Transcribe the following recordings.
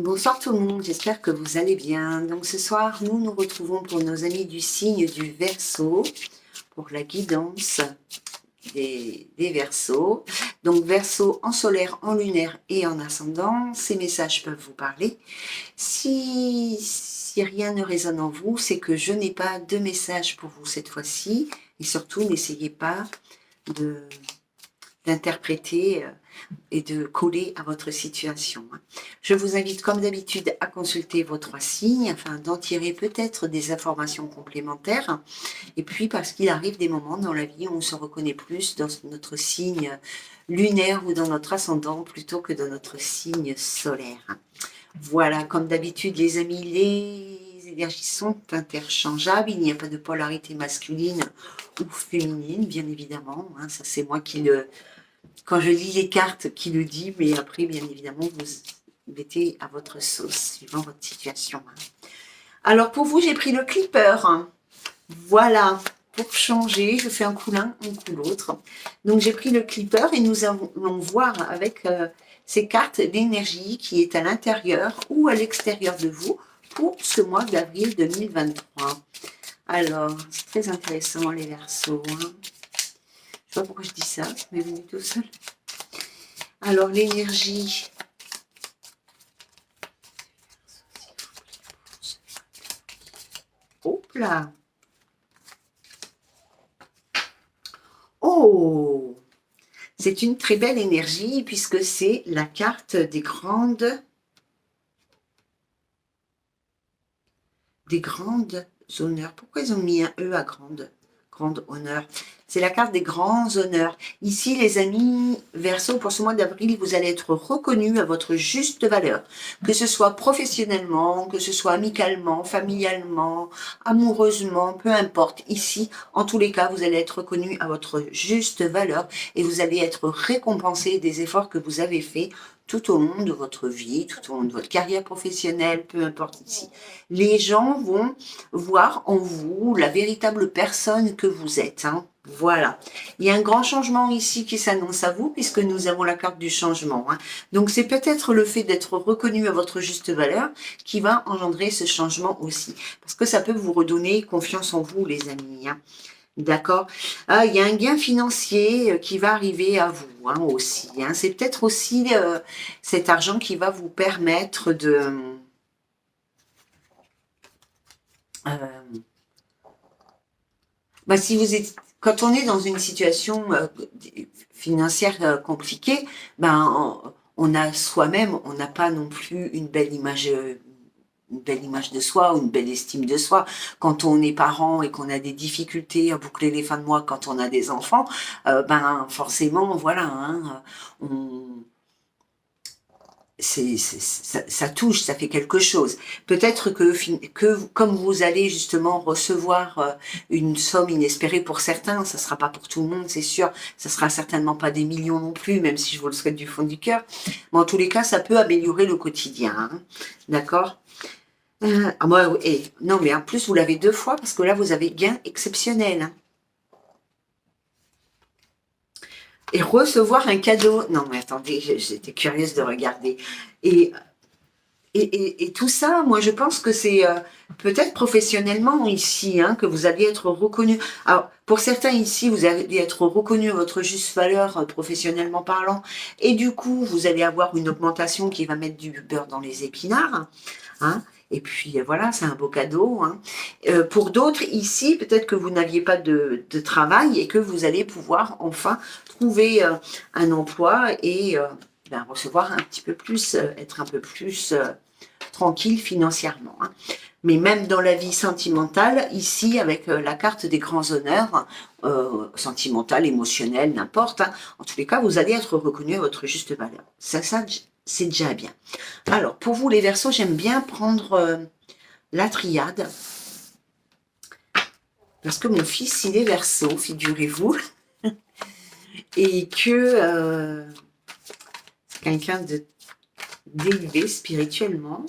Bonsoir tout le monde, j'espère que vous allez bien. Donc ce soir, nous nous retrouvons pour nos amis du signe du Verseau, pour la guidance des Verseaux. Donc Verseau en solaire, en lunaire et en ascendant, ces messages peuvent vous parler. Si rien ne résonne en vous, c'est que je n'ai pas de message pour vous cette fois-ci. Et surtout, n'essayez pas d'interpréter et de coller à votre situation. Je vous invite comme d'habitude à consulter vos 3 signes afin d'en tirer peut-être des informations complémentaires. Et puis parce qu'il arrive des moments dans la vie où on se reconnaît plus dans notre signe lunaire ou dans notre ascendant plutôt que dans notre signe solaire. Voilà, comme d'habitude les amis, les énergies sont interchangeables, il n'y a pas de polarité masculine ou féminine, bien évidemment, ça c'est moi qui le... Quand je lis les cartes qui le dit, mais après, bien évidemment, vous mettez à votre sauce, suivant votre situation. Alors, pour vous, j'ai pris le clipper. Voilà, pour changer, je fais un coup l'un, un coup l'autre. Donc, j'ai pris le clipper et nous allons voir avec ces cartes l'énergie qui est à l'intérieur ou à l'extérieur de vous pour ce mois d'avril 2023. Alors, c'est très intéressant, les Verseaux. Je sais pas pourquoi je dis ça, ça m'est venu tout seul. Alors, l'énergie. Hop là. Oh, c'est une très belle énergie puisque c'est la carte des grandes honneurs. Pourquoi ils ont mis un E à grande honneur? C'est la carte des grands honneurs. Ici, les amis Verseau, pour ce mois d'avril, vous allez être reconnus à votre juste valeur. Que ce soit professionnellement, que ce soit amicalement, familialement, amoureusement, peu importe. Ici, en tous les cas, vous allez être reconnus à votre juste valeur et vous allez être récompensé des efforts que vous avez faits tout au long de votre vie, tout au long de votre carrière professionnelle, peu importe ici. Les gens vont voir en vous la véritable personne que vous êtes. Voilà. Il y a un grand changement ici qui s'annonce à vous puisque nous avons la carte du changement. Donc c'est peut-être le fait d'être reconnu à votre juste valeur qui va engendrer ce changement aussi. Parce que ça peut vous redonner confiance en vous, les amis. D'accord. Il y a un gain financier qui va arriver à vous aussi. C'est peut-être aussi cet argent qui va vous permettre de... si vous êtes, quand on est dans une situation financière compliquée, on a soi-même, on n'a pas non plus une belle image de soi ou une belle estime de soi. Quand on est parent et qu'on a des difficultés à boucler les fins de mois quand on a des enfants, forcément, voilà, ça touche, ça fait quelque chose. Peut-être que comme vous allez justement recevoir une somme inespérée pour certains, ça sera pas pour tout le monde, c'est sûr, ça sera certainement pas des millions non plus, même si je vous le souhaite du fond du cœur, mais en tous les cas, ça peut améliorer le quotidien, d'accord. Non, mais en plus, vous l'avez 2 fois, parce que là, vous avez gain exceptionnel. Et recevoir un cadeau. Non, mais attendez, j'étais curieuse de regarder. Et tout ça, moi, je pense que c'est peut-être professionnellement ici, que vous allez être reconnu. Alors, pour certains ici, vous allez être reconnu à votre juste valeur professionnellement parlant. Et du coup, vous allez avoir une augmentation qui va mettre du beurre dans les épinards. Et puis voilà, c'est un beau cadeau. Pour d'autres ici, peut-être que vous n'aviez pas de travail et que vous allez pouvoir enfin trouver un emploi et recevoir un petit peu plus, être un peu plus tranquille financièrement. Mais même dans la vie sentimentale, ici, avec la carte des grands honneurs, sentimentale, émotionnelle, n'importe, en tous les cas, vous allez être reconnu à votre juste valeur. Ça c'est déjà bien. Alors, pour vous, les Verseaux, j'aime bien prendre la triade. Parce que mon fils, il est Verseau, figurez-vous. Et que c'est quelqu'un d'élevé spirituellement.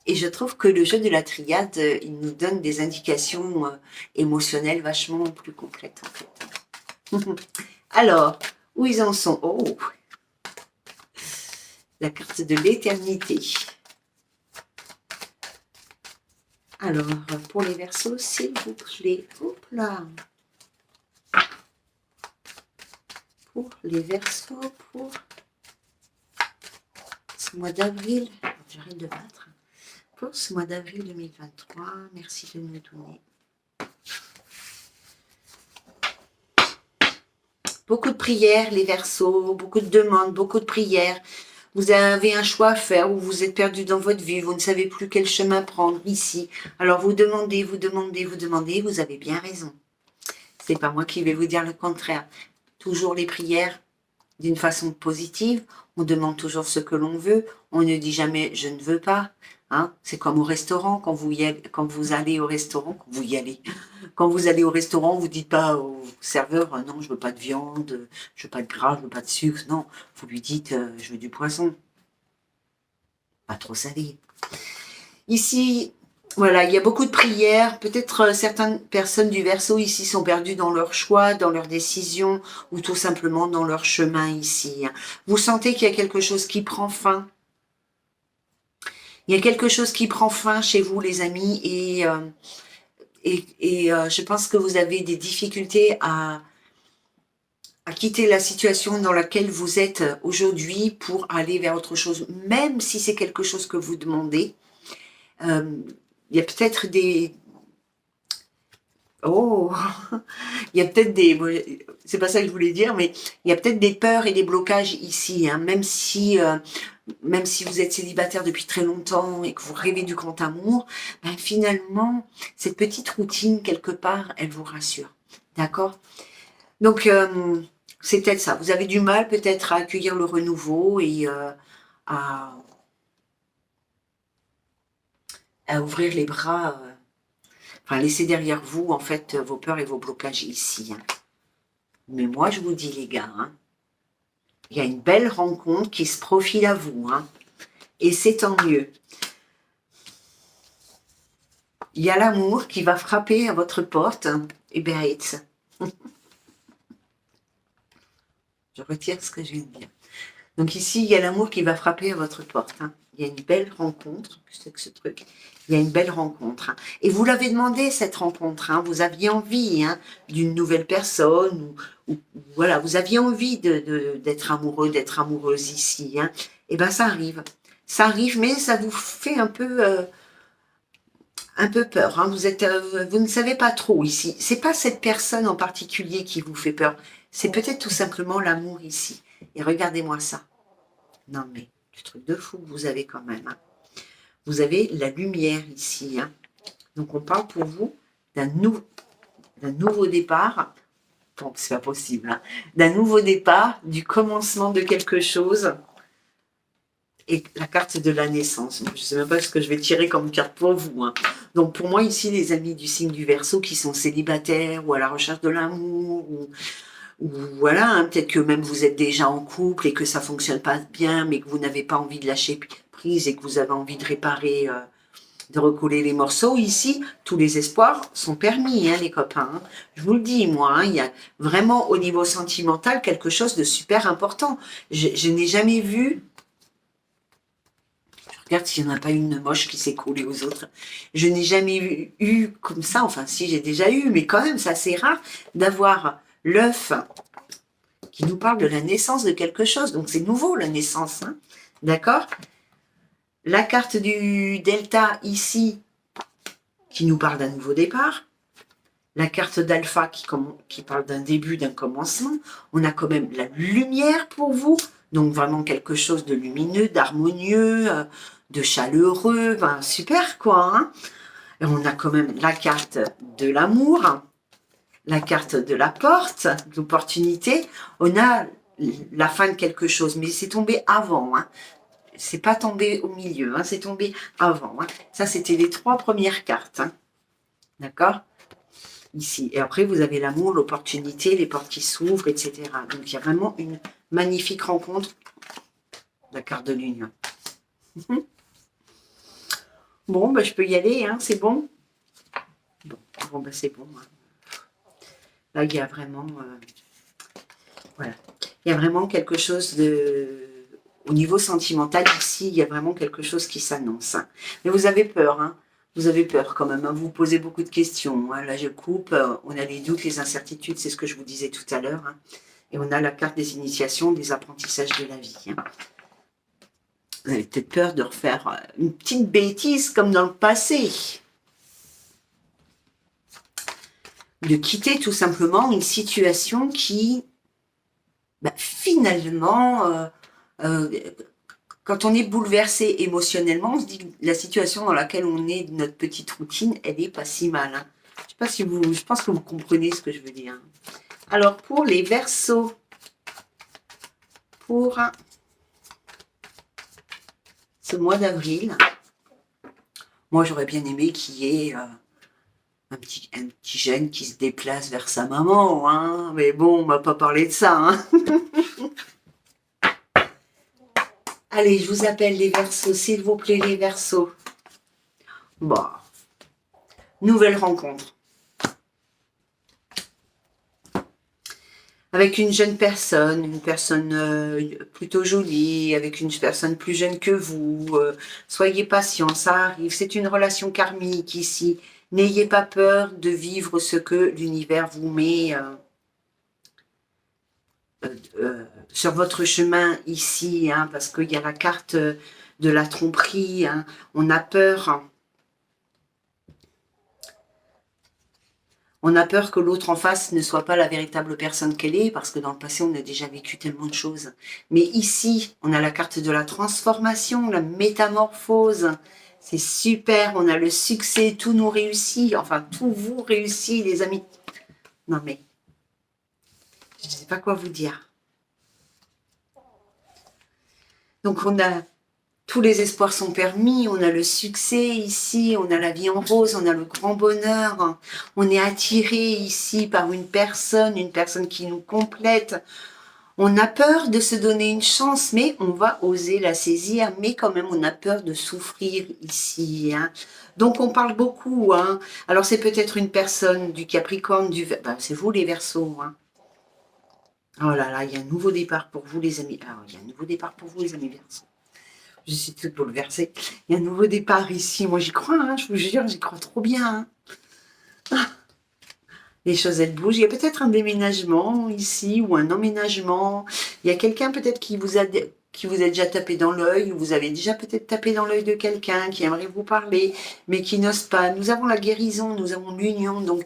Et je trouve que le jeu de la triade, il nous donne des indications émotionnelles vachement plus complètes, en fait. Alors, où ils en sont. Oh, la carte de l'éternité. Alors, pour les Verseaux, s'il vous plaît, hop là. Pour les Verseaux, pour ce mois d'avril, j'arrête de battre. Pour ce mois d'avril 2023, merci de nous donner. Beaucoup de prières, les Verseaux, beaucoup de demandes, beaucoup de prières. Vous avez un choix à faire ou vous êtes perdu dans votre vie, vous ne savez plus quel chemin prendre ici. Alors vous demandez, vous demandez, vous demandez, vous avez bien raison. C'est pas moi qui vais vous dire le contraire. Toujours les prières d'une façon positive, on demande toujours ce que l'on veut, on ne dit jamais je ne veux pas. Hein, c'est comme au restaurant, quand vous allez au restaurant, quand vous allez au restaurant, vous dites pas au serveur non, je veux pas de viande, je veux pas de gras, je veux pas de sucre, non, vous lui dites je veux du poisson, pas trop salé. Ici, voilà, il y a beaucoup de prières, peut-être certaines personnes du Verseau ici sont perdues dans leur choix, dans leurs décisions, ou tout simplement dans leur chemin ici. Vous sentez qu'il y a quelque chose qui prend fin. Il y a quelque chose qui prend fin chez vous, les amis, et je pense que vous avez des difficultés à quitter la situation dans laquelle vous êtes aujourd'hui pour aller vers autre chose, même si c'est quelque chose que vous demandez. Il y a peut-être des... Oh, il y a peut-être des... C'est pas ça que je voulais dire, mais il y a peut-être des peurs et des blocages ici, hein, même si vous êtes célibataire depuis très longtemps et que vous rêvez du grand amour, ben finalement, cette petite routine, quelque part, elle vous rassure. D'accord? Donc, c'est peut-être ça. Vous avez du mal peut-être à accueillir le renouveau et à ouvrir les bras, enfin, laisser derrière vous, en fait, vos peurs et vos blocages ici. Hein. Mais moi, je vous dis, les gars, hein, il y a une belle rencontre qui se profile à vous. Hein, et c'est tant mieux. Il y a l'amour qui va frapper à votre porte. Et Biarritz. Je retire ce que je viens de dire. Donc ici, il y a l'amour qui va frapper à votre porte. Hein. Il y a une belle rencontre. Qu'est-ce que c'est que ce truc? Il y a une belle rencontre. Hein. Et vous l'avez demandé, cette rencontre. Hein. Vous aviez envie hein, d'une nouvelle personne. Ou voilà, vous aviez envie d'être amoureux, d'être amoureuse ici. Hein. Et bien, ça arrive. Ça arrive, mais ça vous fait un peu peur. Hein. Vous ne savez pas trop ici. C'est pas cette personne en particulier qui vous fait peur. C'est peut-être tout simplement l'amour ici. Et regardez-moi ça. Non mais, du truc de fou que vous avez quand même. Hein. Vous avez la lumière ici. Hein. Donc on parle pour vous d'un nouveau départ. Bon, c'est pas possible. Hein. D'un nouveau départ, du commencement de quelque chose. Et la carte de la naissance. Je ne sais même pas ce que je vais tirer comme carte pour vous. Hein. Donc pour moi ici, les amis du signe du Verseau qui sont célibataires ou à la recherche de l'amour ou voilà, hein, peut-être que même vous êtes déjà en couple et que ça fonctionne pas bien, mais que vous n'avez pas envie de lâcher prise et que vous avez envie de réparer, de recoller les morceaux. Ici, tous les espoirs sont permis, hein, les copains. Hein. Je vous le dis, moi, hein, il y a vraiment au niveau sentimental quelque chose de super important. Je n'ai jamais vu... Regarde s'il n'y en a pas une moche qui s'est collée aux autres. Je n'ai jamais eu comme ça, enfin si j'ai déjà eu, mais quand même c'est assez rare d'avoir l'œuf qui nous parle de la naissance de quelque chose. Donc c'est nouveau la naissance, hein, d'accord? La carte du delta ici qui nous parle d'un nouveau départ. La carte d'alpha qui parle d'un début, d'un commencement. On a quand même la lumière pour vous. Donc vraiment quelque chose de lumineux, d'harmonieux, de chaleureux, ben, super quoi. Hein. Et on a quand même la carte de l'amour, la carte de la porte, de l'opportunité. On a la fin de quelque chose, mais c'est tombé avant. Hein. C'est pas tombé au milieu, hein, c'est tombé avant. Hein. Ça, c'était les 3 premières cartes. Hein. D'accord? Ici. Et après, vous avez l'amour, l'opportunité, les portes qui s'ouvrent, etc. Donc, il y a vraiment une magnifique rencontre. La carte de l'union. Bon, ben, je peux y aller, hein, c'est bon. Bon ben, c'est bon. Hein. Là, il y a vraiment... voilà. Il y a vraiment quelque chose de... Au niveau sentimental, ici, il y a vraiment quelque chose qui s'annonce. Mais vous avez peur, hein. Vous avez peur quand même, hein. Vous vous posez beaucoup de questions, hein. Là, je coupe. On a les doutes, les incertitudes, c'est ce que je vous disais tout à l'heure, hein. Et on a la carte des initiations, des apprentissages de la vie, hein. Vous avez peut-être peur de refaire une petite bêtise comme dans le passé. De quitter tout simplement une situation qui, finalement, quand on est bouleversé émotionnellement, on se dit que la situation dans laquelle on est, notre petite routine, elle n'est pas si mal, hein. Je sais pas si vous, je pense que vous comprenez ce que je veux dire. Alors pour les Verseaux, pour ce mois d'avril, moi j'aurais bien aimé qu'il y ait un petit jeune qui se déplace vers sa maman, hein. Mais bon, on va pas parler de ça, hein. Allez, je vous appelle les Verseaux, s'il vous plaît, les Verseaux. Bon, nouvelle rencontre. Avec une jeune personne, une personne plutôt jolie, avec une personne plus jeune que vous. Soyez patient, ça arrive. C'est une relation karmique ici. N'ayez pas peur de vivre ce que l'univers vous met sur votre chemin ici, hein, parce qu'il y a la carte de la tromperie, hein. On a peur. Hein. On a peur que l'autre en face ne soit pas la véritable personne qu'elle est, parce que dans le passé, on a déjà vécu tellement de choses. Mais ici, on a la carte de la transformation, la métamorphose. C'est super, on a le succès, tout nous réussit. Enfin, tout vous réussit, les amis. Non mais, je ne sais pas quoi vous dire. Donc, on a... Tous les espoirs sont permis, on a le succès ici, on a la vie en rose, on a le grand bonheur, on est attiré ici par une personne qui nous complète. On a peur de se donner une chance, mais on va oser la saisir, mais quand même on a peur de souffrir ici, hein. Donc on parle beaucoup, hein. Alors c'est peut-être une personne du Capricorne, c'est vous les Verseaux, hein. Oh là là, il y a un nouveau départ pour vous les amis. Alors, il y a un nouveau départ pour vous les amis Verseaux. Je suis toute bouleversée. Il y a un nouveau départ ici. Moi, j'y crois, hein, je vous jure, j'y crois trop bien. Hein. Les choses, elles bougent. Il y a peut-être un déménagement ici ou un emménagement. Il y a quelqu'un peut-être qui vous a déjà tapé dans l'œil, ou vous avez déjà peut-être tapé dans l'œil de quelqu'un qui aimerait vous parler, mais qui n'ose pas. Nous avons la guérison, nous avons l'union, donc...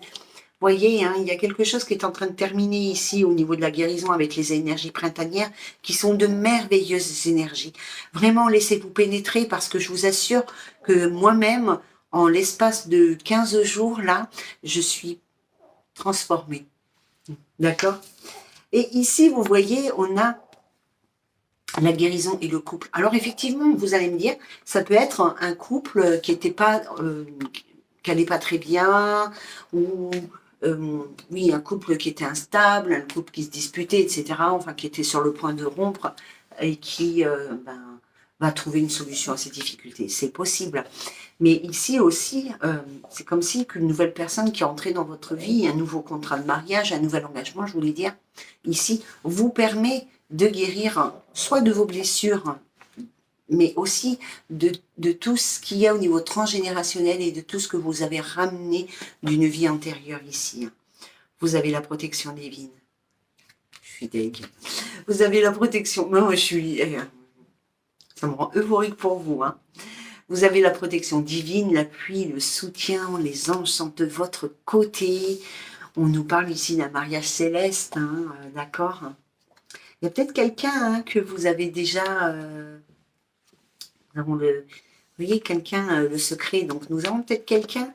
Voyez, hein, il y a quelque chose qui est en train de terminer ici au niveau de la guérison avec les énergies printanières qui sont de merveilleuses énergies. Vraiment, laissez-vous pénétrer parce que je vous assure que moi-même, en l'espace de 15 jours, là, je suis transformée. D'accord? Et ici, vous voyez, on a la guérison et le couple. Alors effectivement, vous allez me dire, ça peut être un couple qui n'était pas... qui n'allait pas très bien, ou... oui, un couple qui était instable, un couple qui se disputait, etc., enfin qui était sur le point de rompre et qui va trouver une solution à ses difficultés. C'est possible. Mais ici aussi, c'est comme si qu'une nouvelle personne qui est entrée dans votre vie, un nouveau contrat de mariage, un nouvel engagement, je voulais dire, ici, vous permet de guérir soit de vos blessures, mais aussi de tout ce qu'il y a au niveau transgénérationnel et de tout ce que vous avez ramené d'une vie antérieure ici. Vous avez la protection divine. Je suis deg. Vous avez la protection... Non, je suis... Ça me rend euphorique pour vous, hein. Vous avez la protection divine, l'appui, le soutien, les anges sont de votre côté. On nous parle ici d'un mariage céleste, hein, d'accord. Il y a peut-être quelqu'un hein, que vous avez déjà... Nous avons vous voyez, quelqu'un, le secret. Donc, nous avons peut-être quelqu'un,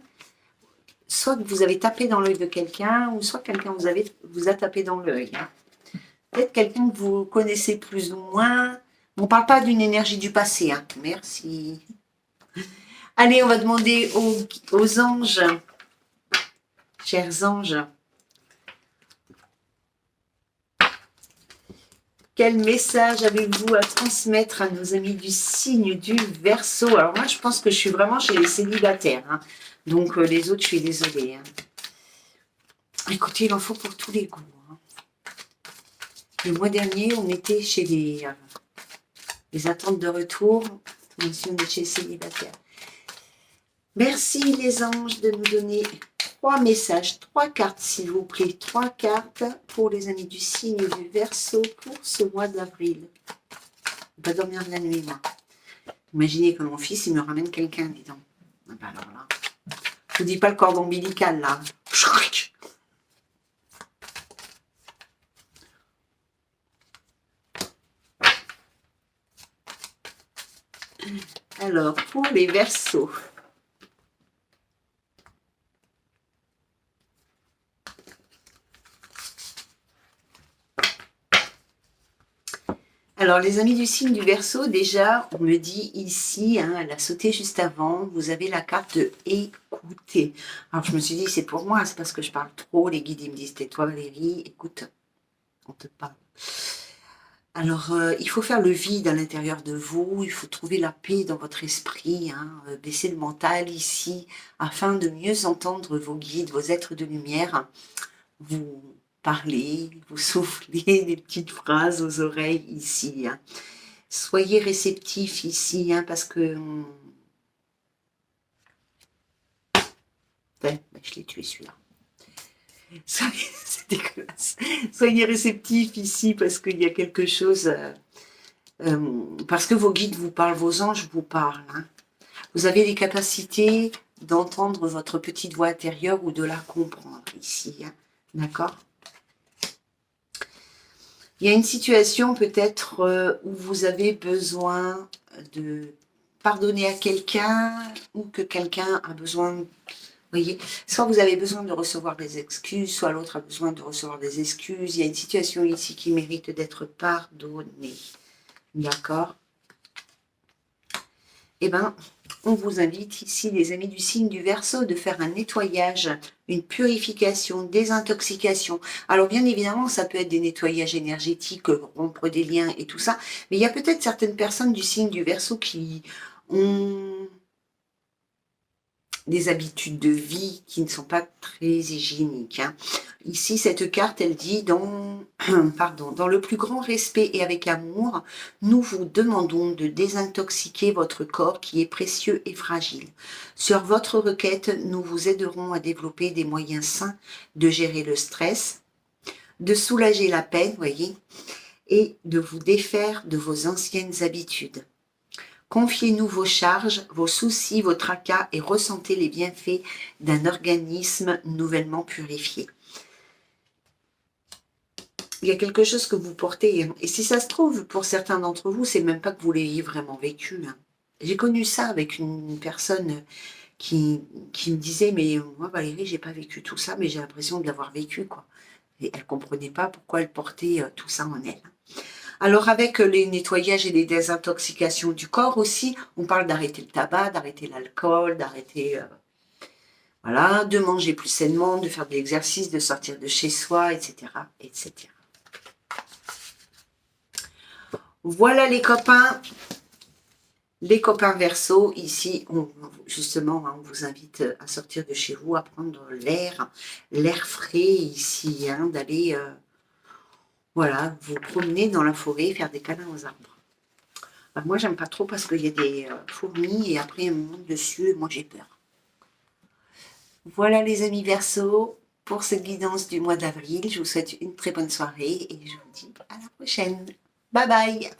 soit que vous avez tapé dans l'œil de quelqu'un, ou soit quelqu'un vous a tapé dans l'œil. Hein. Peut-être quelqu'un que vous connaissez plus ou moins. On ne parle pas d'une énergie du passé. Hein. Merci. Allez, on va demander aux anges, chers anges, quel message avez-vous à transmettre à nos amis du signe du Verseau? Alors moi, je pense que je suis vraiment chez les célibataires. Hein. Donc les autres, je suis désolée. Hein. Écoutez, il en faut pour tous les goûts. Hein. Le mois dernier, on était chez les attentes de retour. Attention, on est chez les célibataires. Merci les anges de nous donner 3 messages, 3 cartes s'il vous plaît. 3 cartes pour les amis du signe du Verseau pour ce mois d'avril. Je ne vais pas dormir de la nuit, moi. Imaginez que mon fils, il me ramène quelqu'un, dis donc. Ah ben alors là, je vous dis pas le cordon ombilical, là. Alors, pour les Verseaux. Alors, les amis du signe du Verseau, déjà, on me dit ici, hein, elle a sauté juste avant, vous avez la carte de écouter. Alors, je me suis dit, c'est pour moi, c'est parce que je parle trop. Les guides, ils me disent, tais-toi Valérie, écoute, on te parle. Alors, il faut faire le vide à l'intérieur de vous, il faut trouver la paix dans votre esprit, hein, baisser le mental ici, afin de mieux entendre vos guides, vos êtres de lumière. Vous parlez, vous soufflez des petites phrases aux oreilles ici. Hein. Soyez réceptifs ici, hein, parce que... je l'ai tué celui-là. C'est dégueulasse. Soyez réceptifs ici, parce qu'il y a quelque chose... parce que vos guides vous parlent, vos anges vous parlent. Hein. Vous avez les capacités d'entendre votre petite voix intérieure ou de la comprendre ici. Hein. D'accord ? Il y a une situation peut-être où vous avez besoin de pardonner à quelqu'un ou que quelqu'un a besoin, vous voyez, soit vous avez besoin de recevoir des excuses, soit l'autre a besoin de recevoir des excuses. Il y a une situation ici qui mérite d'être pardonnée. D'accord ? Eh bien, on vous invite ici, les amis du signe du Verseau, de faire un nettoyage, une purification, désintoxication. Alors bien évidemment, ça peut être des nettoyages énergétiques, rompre des liens et tout ça, mais il y a peut-être certaines personnes du signe du Verseau qui ont des habitudes de vie qui ne sont pas très hygiéniques. Hein. Ici, cette carte, elle dit dans le plus grand respect et avec amour, nous vous demandons de désintoxiquer votre corps qui est précieux et fragile. Sur votre requête, nous vous aiderons à développer des moyens sains de gérer le stress, de soulager la peine, voyez, et de vous défaire de vos anciennes habitudes. Confiez-nous vos charges, vos soucis, vos tracas et ressentez les bienfaits d'un organisme nouvellement purifié. Il y a quelque chose que vous portez, hein. Et si ça se trouve, pour certains d'entre vous, c'est même pas que vous l'ayez vraiment vécu. Hein. J'ai connu ça avec une personne qui me disait, mais moi Valérie, j'ai pas vécu tout ça, mais j'ai l'impression de l'avoir vécu, quoi. Et elle comprenait pas pourquoi elle portait tout ça en elle. Alors avec les nettoyages et les désintoxications du corps aussi, on parle d'arrêter le tabac, d'arrêter l'alcool, d'arrêter... voilà, de manger plus sainement, de faire de l'exercice, de sortir de chez soi, etc. etc. Voilà les copains Verseau, ici, justement, on vous invite à sortir de chez vous, à prendre l'air frais ici, hein, d'aller, voilà, vous promener dans la forêt, faire des câlins aux arbres. Alors, moi, j'aime pas trop parce qu'il y a des fourmis et après, on monte dessus et moi, j'ai peur. Voilà les amis Verseau, pour cette guidance du mois d'avril, je vous souhaite une très bonne soirée et je vous dis à la prochaine. Bye bye.